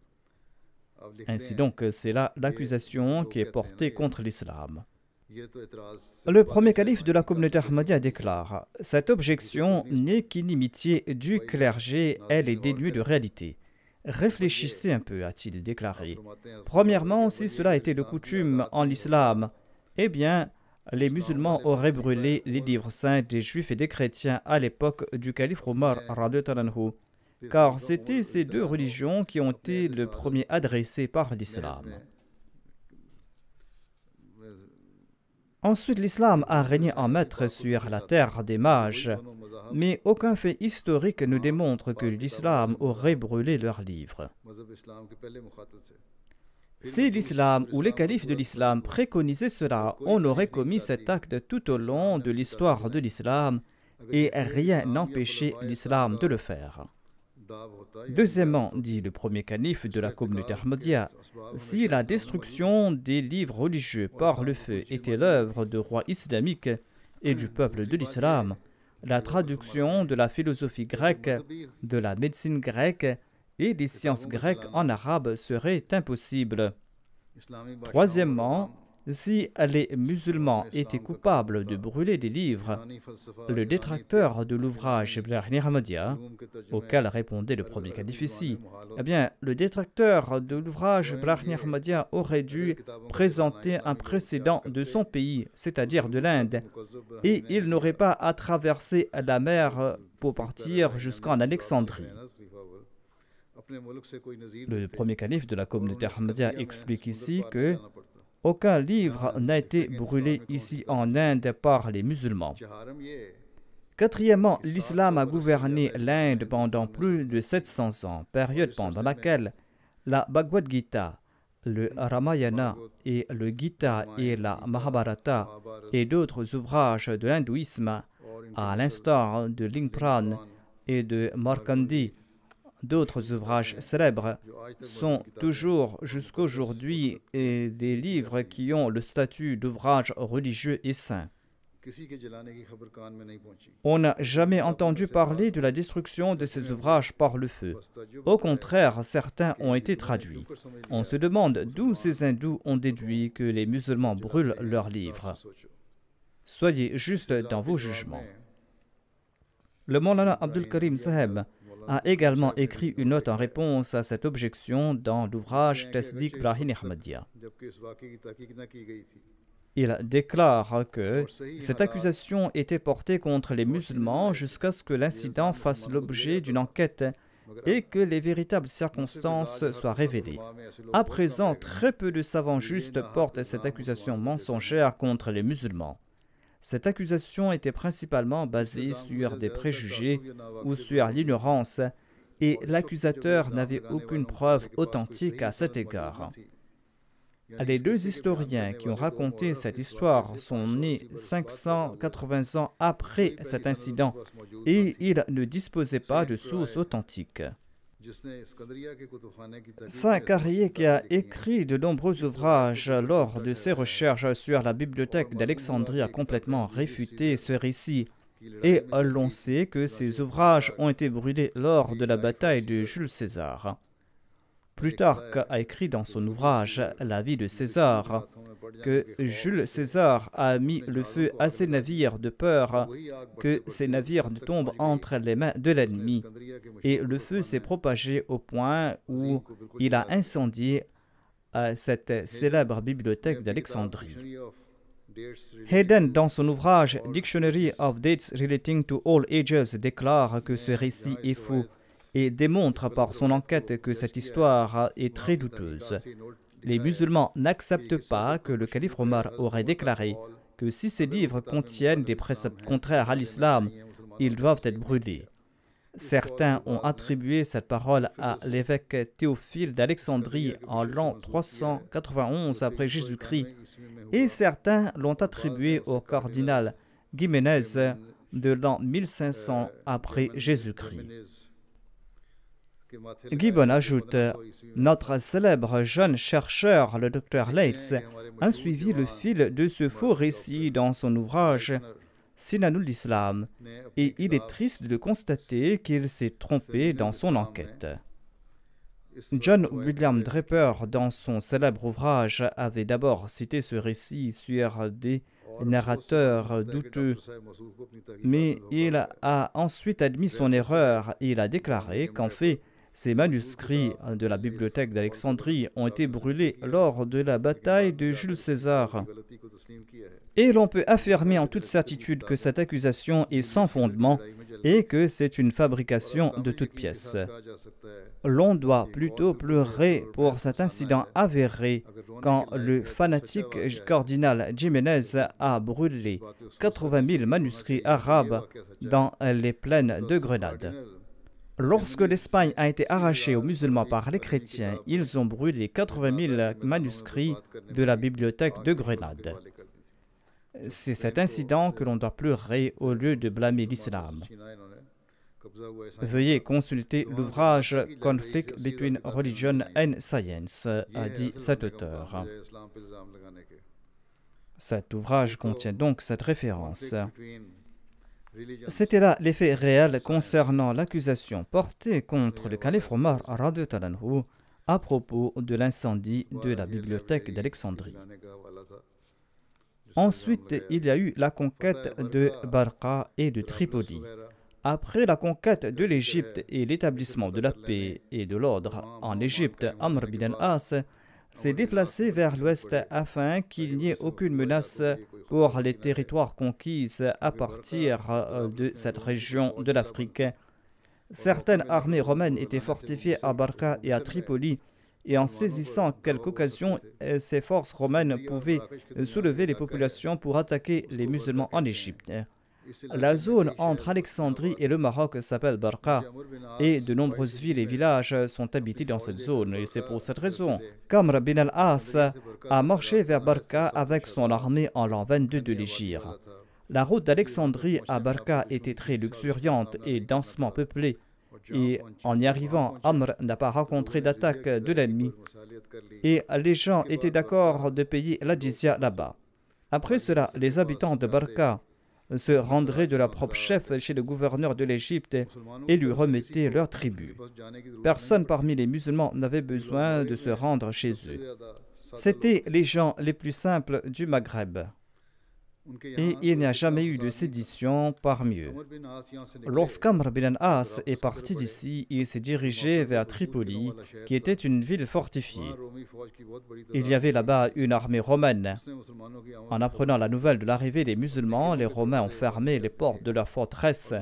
Ainsi donc, c'est là l'accusation qui est portée contre l'islam. Le premier calife de la communauté Ahmadiyya déclare: cette objection n'est qu'inimitié du clergé, elle est dénuée de réalité. Réfléchissez un peu, a-t-il déclaré. Premièrement, si cela était de coutume en islam, eh bien, les musulmans auraient brûlé les livres saints des juifs et des chrétiens à l'époque du calife Omar, car c'était ces deux religions qui ont été le premier adressées par l'islam. Ensuite, l'islam a régné en maître sur la terre des mages, mais aucun fait historique ne démontre que l'islam aurait brûlé leurs livres. Si l'islam ou les califes de l'islam préconisaient cela, on aurait commis cet acte tout au long de l'histoire de l'islam et rien n'empêchait l'islam de le faire. Deuxièmement, dit le premier calife de la communauté Ahmadiyya, si la destruction des livres religieux par le feu était l'œuvre de rois islamiques et du peuple de l'islam, la traduction de la philosophie grecque, de la médecine grecque et des sciences grecques en arabe serait impossible. Troisièmement, si les musulmans étaient coupables de brûler des livres, le détracteur de l'ouvrage Brahni Ahmadiyya, auquel répondait le premier calife ici, eh bien, le détracteur de l'ouvrage Brahni Ahmadiyya aurait dû présenter un précédent de son pays, c'est-à-dire de l'Inde, et il n'aurait pas à traverser la mer pour partir jusqu'en Alexandrie. Le premier calife de la communauté Ahmadiyya explique ici que aucun livre n'a été brûlé ici en Inde par les musulmans. Quatrièmement, l'islam a gouverné l'Inde pendant plus de 700 ans, période pendant laquelle la Bhagavad Gita, le Ramayana et le Gita et la Mahabharata et d'autres ouvrages de l'hindouisme, à l'instar de Lingpran et de Markandi, d'autres ouvrages célèbres, sont toujours jusqu'aujourd'hui des livres qui ont le statut d'ouvrages religieux et saints. On n'a jamais entendu parler de la destruction de ces ouvrages par le feu. Au contraire, certains ont été traduits. On se demande d'où ces hindous ont déduit que les musulmans brûlent leurs livres. Soyez juste dans vos jugements. Le Maulana Abdul Karim Saheb a également écrit une note en réponse à cette objection dans l'ouvrage Tasdiq Brahni Ahmadiyya. Il déclare que cette accusation était portée contre les musulmans jusqu'à ce que l'incident fasse l'objet d'une enquête et que les véritables circonstances soient révélées. À présent, très peu de savants justes portent cette accusation mensongère contre les musulmans. Cette accusation était principalement basée sur des préjugés ou sur l'ignorance, et l'accusateur n'avait aucune preuve authentique à cet égard. Les deux historiens qui ont raconté cette histoire sont nés 580 ans après cet incident et ils ne disposaient pas de sources authentiques. Saint Carrier, qui a écrit de nombreux ouvrages lors de ses recherches sur la bibliothèque d'Alexandrie, a complètement réfuté ce récit. Et l'on sait que ces ouvrages ont été brûlés lors de la bataille de Jules César. Plutarque a écrit dans son ouvrage La vie de César que Jules César a mis le feu à ses navires de peur que ces navires ne tombent entre les mains de l'ennemi. Et le feu s'est propagé au point où il a incendié cette célèbre bibliothèque d'Alexandrie. Hayden, dans son ouvrage Dictionary of Dates Relating to All Ages, déclare que ce récit est faux et démontre par son enquête que cette histoire est très douteuse. Les musulmans n'acceptent pas que le calife Omar aurait déclaré que si ces livres contiennent des préceptes contraires à l'islam, ils doivent être brûlés. Certains ont attribué cette parole à l'évêque Théophile d'Alexandrie en l'an 391 après Jésus-Christ et certains l'ont attribué au cardinal Ximénez de l'an 1500 après Jésus-Christ. Gibbon ajoute: notre célèbre jeune chercheur, le docteur Leitz, a suivi le fil de ce faux récit dans son ouvrage Sinanul Islam, et il est triste de constater qu'il s'est trompé dans son enquête. John William Draper, dans son célèbre ouvrage, avait d'abord cité ce récit sur des narrateurs douteux, mais il a ensuite admis son erreur et il a déclaré qu'en fait, ces manuscrits de la bibliothèque d'Alexandrie ont été brûlés lors de la bataille de Jules César. Et l'on peut affirmer en toute certitude que cette accusation est sans fondement et que c'est une fabrication de toutes pièces. L'on doit plutôt pleurer pour cet incident avéré quand le fanatique cardinal Jiménez a brûlé 80 000 manuscrits arabes dans les plaines de Grenade. Lorsque l'Espagne a été arrachée aux musulmans par les chrétiens, ils ont brûlé 80 000 manuscrits de la bibliothèque de Grenade. C'est cet incident que l'on doit pleurer au lieu de blâmer l'islam. Veuillez consulter l'ouvrage Conflict between Religion and Science, a dit cet auteur. Cet ouvrage contient donc cette référence. C'était là l'effet réel concernant l'accusation portée contre le calife Omar à propos de l'incendie de la bibliothèque d'Alexandrie. Ensuite, il y a eu la conquête de Barqa et de Tripoli. Après la conquête de l'Égypte et l'établissement de la paix et de l'ordre en Égypte, Amr bin al-As s'est déplacé vers l'ouest afin qu'il n'y ait aucune menace pour les territoires conquis à partir de cette région de l'Afrique. Certaines armées romaines étaient fortifiées à Barqa et à Tripoli, et en saisissant quelque occasion, ces forces romaines pouvaient soulever les populations pour attaquer les musulmans en Égypte. La zone entre Alexandrie et le Maroc s'appelle Barqa et de nombreuses villes et villages sont habités dans cette zone. Et c'est pour cette raison qu'Amr bin al-As a marché vers Barqa avec son armée en l'an 22 de l'Hégire. La route d'Alexandrie à Barqa était très luxuriante et densement peuplée. Et en y arrivant, Amr n'a pas rencontré d'attaque de l'ennemi. Et les gens étaient d'accord de payer la jizya là-bas. Après cela, les habitants de Barqa se rendraient de leur propre chef chez le gouverneur de l'Égypte et lui remettaient leur tribut. Personne parmi les musulmans n'avait besoin de se rendre chez eux. C'étaient les gens les plus simples du Maghreb. Et il n'y a jamais eu de sédition parmi eux. Lorsqu'Amr bin al-As est parti d'ici, il s'est dirigé vers Tripoli, qui était une ville fortifiée. Il y avait là-bas une armée romaine. En apprenant la nouvelle de l'arrivée des musulmans, les Romains ont fermé les portes de leur forteresse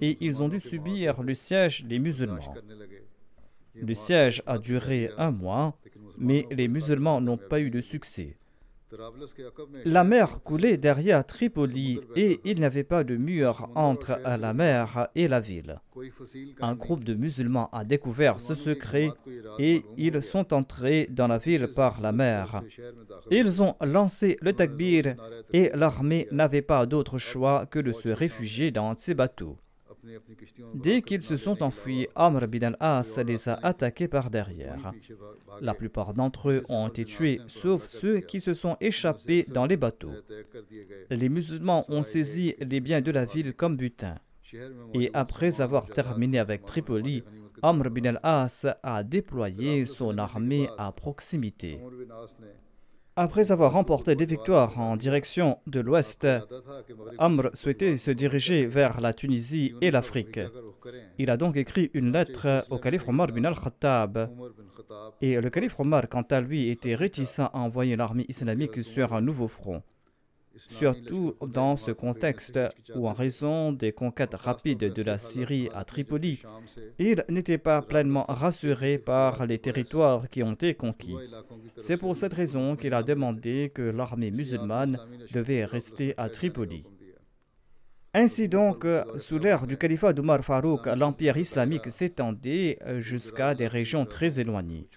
et ils ont dû subir le siège des musulmans. Le siège a duré 1 mois, mais les musulmans n'ont pas eu de succès. La mer coulait derrière Tripoli et il n'y avait pas de mur entre la mer et la ville. Un groupe de musulmans a découvert ce secret et ils sont entrés dans la ville par la mer. Ils ont lancé le takbir et l'armée n'avait pas d'autre choix que de se réfugier dans ces bateaux. Dès qu'ils se sont enfuis, Amr bin al-As les a attaqués par derrière. La plupart d'entre eux ont été tués, sauf ceux qui se sont échappés dans les bateaux. Les musulmans ont saisi les biens de la ville comme butin. Et après avoir terminé avec Tripoli, Amr bin al-As a déployé son armée à proximité. Après avoir remporté des victoires en direction de l'ouest, Amr souhaitait se diriger vers la Tunisie et l'Afrique. Il a donc écrit une lettre au calife Omar bin al-Khattab. Et le calife Omar, quant à lui, était réticent à envoyer l'armée islamique sur un nouveau front. Surtout dans ce contexte où, en raison des conquêtes rapides de la Syrie à Tripoli, il n'était pas pleinement rassuré par les territoires qui ont été conquis. C'est pour cette raison qu'il a demandé que l'armée musulmane devait rester à Tripoli. Ainsi donc, sous l'ère du califat d'Omar Farouk, l'empire islamique s'étendait jusqu'à des régions très éloignées.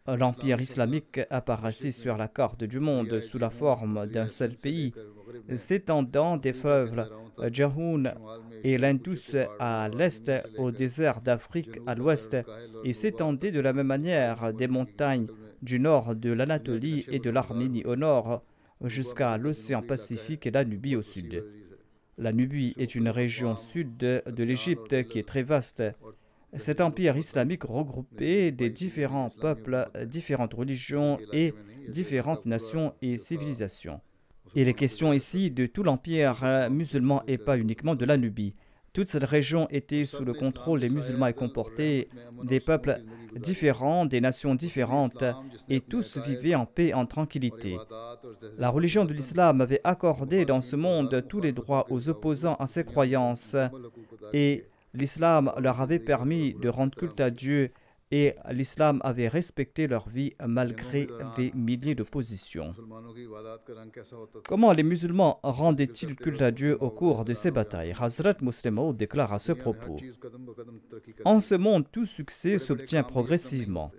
L'empire islamique apparaissait sur la carte du monde sous la forme d'un seul pays, s'étendant des fleuves Jahoun et l'Indus à l'est au désert d'Afrique à l'ouest et s'étendait de la même manière des montagnes du nord de l'Anatolie et de l'Arménie au nord jusqu'à l'océan Pacifique et la Nubie au sud. La Nubie est une région sud de l'Égypte qui est très vaste. cet empire islamique regroupait des différents peuples, différentes religions et différentes nations et civilisations. Il est question ici de tout l'empire musulman et pas uniquement de la Nubie. Toute cette région était sous le contrôle des musulmans et comportait des peuples différents, des nations différentes, et tous vivaient en paix, en tranquillité. La religion de l'islam avait accordé dans ce monde tous les droits aux opposants à ces croyances, et l'islam leur avait permis de rendre culte à Dieu, et l'islam avait respecté leur vie malgré des milliers d'oppositions. Comment les musulmans rendaient-ils culte à Dieu au cours de ces batailles? Hazrat Muslim Maud déclare à ce propos: en ce monde, tout succès s'obtient progressivement.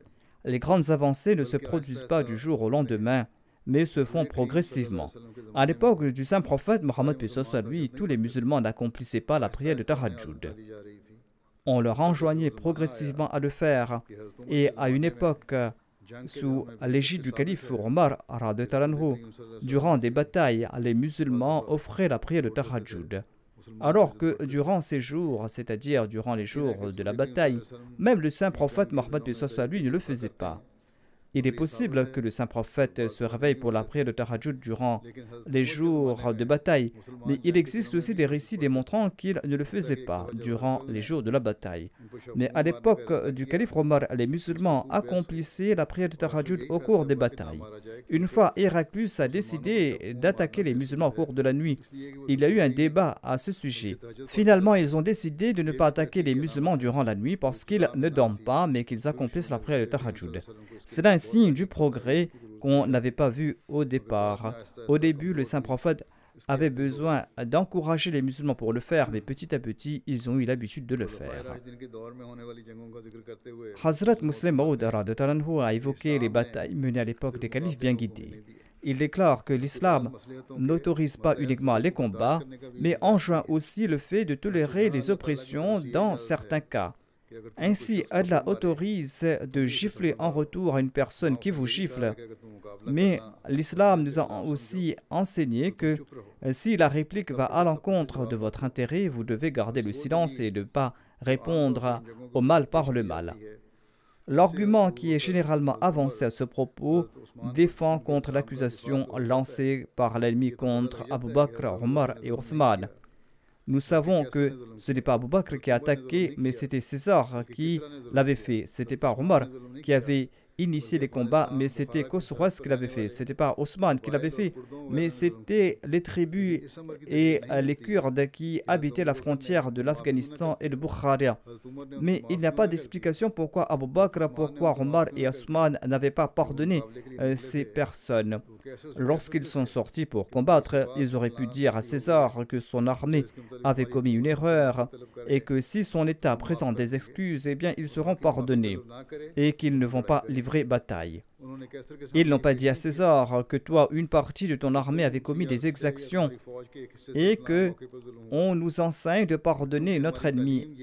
Les grandes avancées ne se produisent pas du jour au lendemain, mais se font progressivement. À l'époque du saint prophète Mohammed P.S.A. lui, tous les musulmans n'accomplissaient pas la prière de Tahajjud. On leur enjoignait progressivement à le faire, et à une époque, sous l'égide du calife Omar, durant des batailles, les musulmans offraient la prière de Tahajjud. Alors que durant ces jours, c'est-à-dire durant les jours de la bataille, même le saint prophète Mohammed P.S.A. lui ne le faisait pas. Il est possible que le saint prophète se réveille pour la prière de Tahajjud durant les jours de bataille, mais il existe aussi des récits démontrant qu'il ne le faisait pas durant les jours de la bataille. Mais à l'époque du calife Omar, les musulmans accomplissaient la prière de Tahajjud au cours des batailles. Une fois, Héraclius a décidé d'attaquer les musulmans au cours de la nuit. Il y a eu un débat à ce sujet. Finalement, ils ont décidé de ne pas attaquer les musulmans durant la nuit parce qu'ils ne dorment pas, mais qu'ils accomplissent la prière de Tahajjud. C'est là un signe du progrès qu'on n'avait pas vu au départ. Au début, le saint prophète avait besoin d'encourager les musulmans pour le faire, mais petit à petit, ils ont eu l'habitude de le faire. Hazrat Muslim Maud a évoqué les batailles menées à l'époque des califes bien guidés. Il déclare que l'islam n'autorise pas uniquement les combats, mais enjoint aussi le fait de tolérer les oppressions dans certains cas. Ainsi, Allah autorise de gifler en retour à une personne qui vous gifle. Mais l'islam nous a aussi enseigné que si la réplique va à l'encontre de votre intérêt, vous devez garder le silence et ne pas répondre au mal par le mal. L'argument qui est généralement avancé à ce propos défend contre l'accusation lancée par l'ennemi contre Abu Bakr, Omar et Othman. Nous savons que ce n'est pas Abu Bakr qui a attaqué, mais c'était César qui l'avait fait. Ce n'était pas Omar qui avait initié les combats, mais c'était Khosroes qui l'avait fait. Ce n'était pas Osman qui l'avait fait, mais c'était les tribus et les Kurdes qui habitaient la frontière de l'Afghanistan et de Bukharia. Mais il n'y a pas d'explication pourquoi Abu Bakr, pourquoi Omar et Osman n'avaient pas pardonné ces personnes. Lorsqu'ils sont sortis pour combattre, ils auraient pu dire à César que son armée avait commis une erreur et que si son État présente des excuses, eh bien ils seront pardonnés et qu'ils ne vont pas livrer bataille. Ils n'ont pas dit à César que toi, une partie de ton armée avait commis des exactions et que on nous enseigne de pardonner notre ennemi.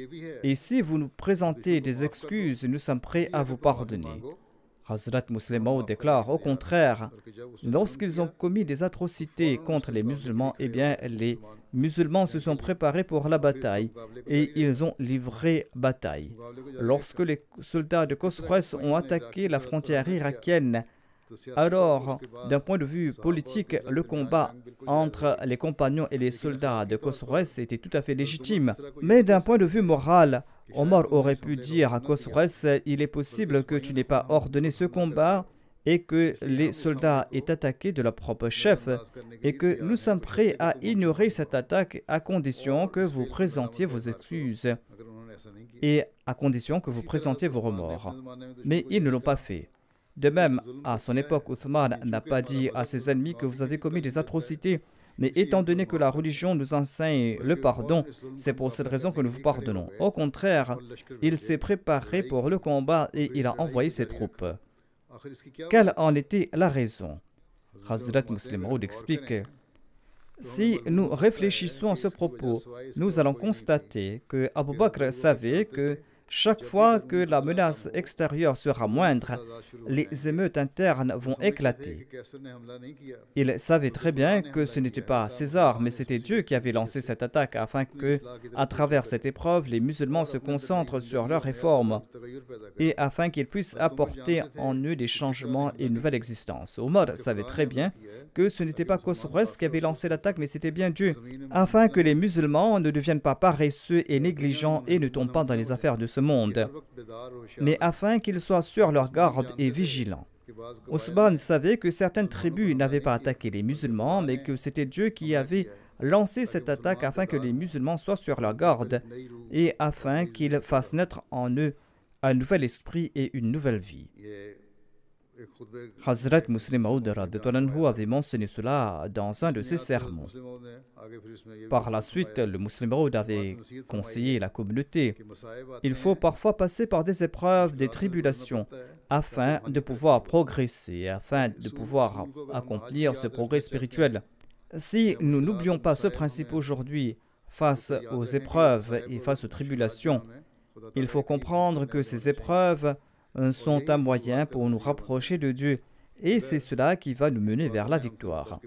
Et si vous nous présentez des excuses, nous sommes prêts à vous pardonner. Hazrat Muslim Maud déclare au contraire, lorsqu'ils ont commis des atrocités contre les musulmans, eh bien les musulmans se sont préparés pour la bataille et ils ont livré bataille. Lorsque les soldats de Khosroes ont attaqué la frontière irakienne, alors, d'un point de vue politique, le combat entre les compagnons et les soldats de Khosroes était tout à fait légitime. Mais d'un point de vue moral, Omar aurait pu dire à Khosroes, il est possible que tu n'aies pas ordonné ce combat et que les soldats aient attaqué de leur propre chef et que nous sommes prêts à ignorer cette attaque à condition que vous présentiez vos excuses et à condition que vous présentiez vos remords. Mais ils ne l'ont pas fait. De même, à son époque, Othman n'a pas dit à ses ennemis que vous avez commis des atrocités. Mais étant donné que la religion nous enseigne le pardon, c'est pour cette raison que nous vous pardonnons. Au contraire, il s'est préparé pour le combat et il a envoyé ses troupes. Quelle en était la raison? Hazrat Muslim Maud explique: si nous réfléchissons à ce propos, nous allons constater que Abu Bakr savait que Chaque fois que la menace extérieure sera moindre, les émeutes internes vont éclater. Il savait très bien que ce n'était pas César, mais c'était Dieu qui avait lancé cette attaque afin que, à travers cette épreuve, les musulmans se concentrent sur leurs réformes et afin qu'ils puissent apporter en eux des changements et une nouvelle existence. Omar savait très bien que ce n'était pas Khosroes qui avait lancé l'attaque, mais c'était bien Dieu, afin que les musulmans ne deviennent pas paresseux et négligents et ne tombent pas dans les affaires de ce monde, mais afin qu'ils soient sur leur garde et vigilants. Ousmane savait que certaines tribus n'avaient pas attaqué les musulmans, mais que c'était Dieu qui avait lancé cette attaque afin que les musulmans soient sur leur garde et afin qu'ils fassent naître en eux un nouvel esprit et une nouvelle vie. Hazrat Muslim Maud avait mentionné cela dans un de ses sermons. Par la suite, le Muslim Maud avait conseillé la communauté. Il faut parfois passer par des épreuves, des tribulations, afin de pouvoir progresser, afin de pouvoir accomplir ce progrès spirituel. Si nous n'oublions pas ce principe aujourd'hui, face aux épreuves et face aux tribulations, il faut comprendre que ces épreuves sont un moyen pour nous rapprocher de Dieu et c'est cela qui va nous mener vers la victoire.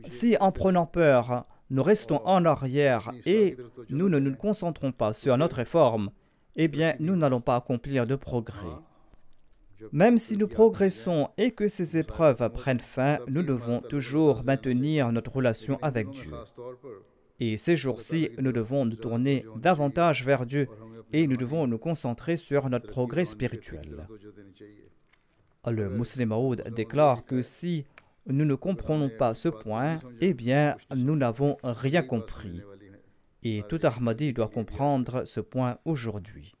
Si en prenant peur, nous restons en arrière et nous ne nous concentrons pas sur notre réforme, eh bien nous n'allons pas accomplir de progrès. Même si nous progressons et que ces épreuves prennent fin, nous devons toujours maintenir notre relation avec Dieu. Et ces jours-ci, nous devons nous tourner davantage vers Dieu et nous devons nous concentrer sur notre progrès spirituel. Le Muslim Maud déclare que si nous ne comprenons pas ce point, eh bien, nous n'avons rien compris. Et tout Ahmadi doit comprendre ce point aujourd'hui.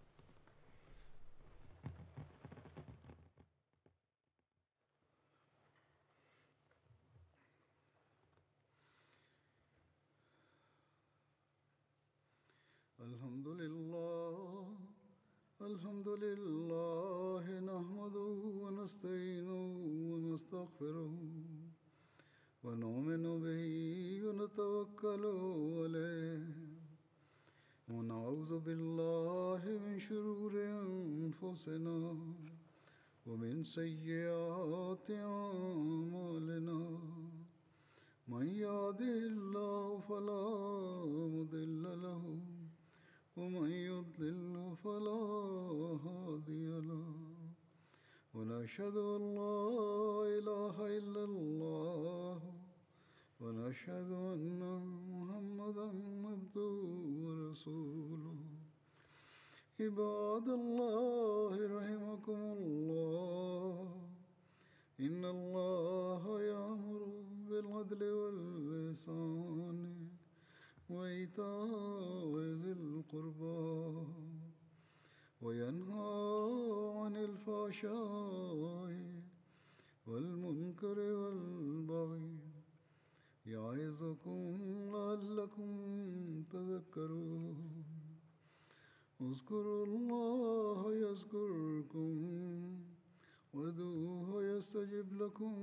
الحمد لله نحمده ونستعينه ونستغفره ونؤمن به ونتوكل عليه ونعوذ بالله من شرور أنفسنا ومن سيئات أعمالنا من يهده الله فلا مضل له ومن يضلل فلا هادي له ونشهد أن لا إله إلا الله ونشهد أن محمدا عبده ورسوله عباد الله رحمكم الله إن الله يأمر بالعدل والإحسان وإيتاء ذي القربى وينهى عن الفحشاء والمنكر والبغي يعظكم لعلكم تذكرون اذكروا الله يذكركم وادعوه يستجب لكم